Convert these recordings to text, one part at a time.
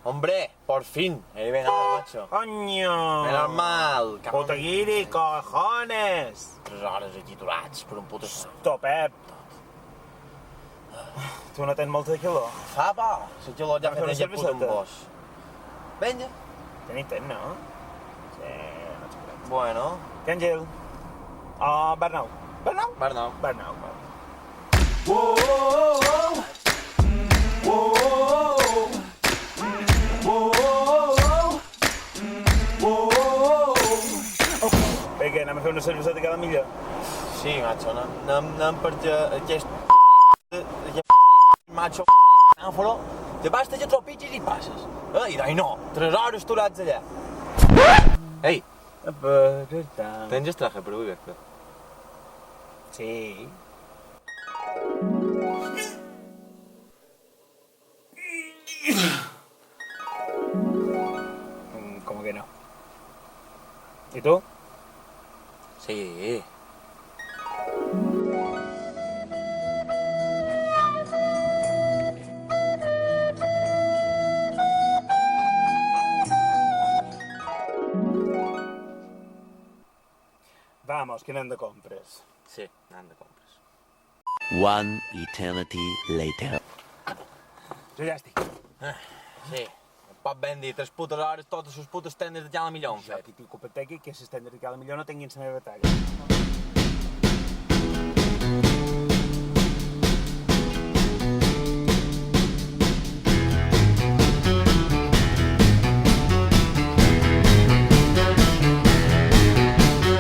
Hombre, por fin. Ven nada, macho. Coño! Menos mal. Putoguiri, cojones! 3 hores aquí aturats per un puto... Stop, Pep. Tu no tens molta de quiló? Fa por. La calor ja Vam fer una me tenia puto en cerveseta. boix. Vinga. Tens, no? Sí, no et crec. Bueno. Què, Àngel? Bernau. Bernau? Bernau. Bernau. Bé, què, anem a fer una cerveseta cada millor? Sí, macho, anem perquè aquest... macho... àforo, te basta que tropitges i passes. I dai no, 3 hores aturats allà. Ei, tens el traje per avui, Vector? Sí. ¿Cómo que no? ¿Y tú? Sí. Vamos, que anem de compres. Sí, anem de compres. One eternity later. Jo ja estic. Sí, pot ben dir 3 putes hores, totes les putes tendes de Jaume Millón, Jo fet. aquí tinc copetec que si estem dedicant millor no tinguin la meva talla.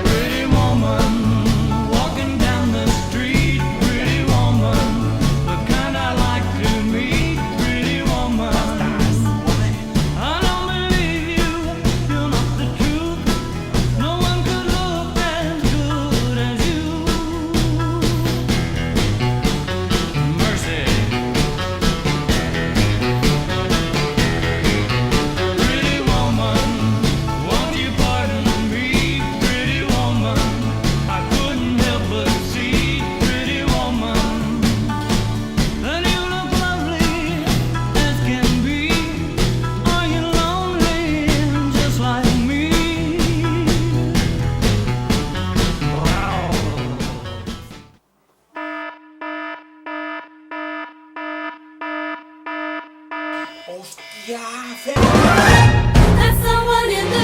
Pretty woman, walking down the street. Pretty woman, the kind I like to meet. Pretty woman, I don't believe you. You're not the truth. No one could look as good as you. Mercy. Pretty woman, won't you pardon me? Pretty woman, I couldn't help but see. Pretty woman, that you look lovely as can be. Are you lonely just like me? Hòstia, There's someone in the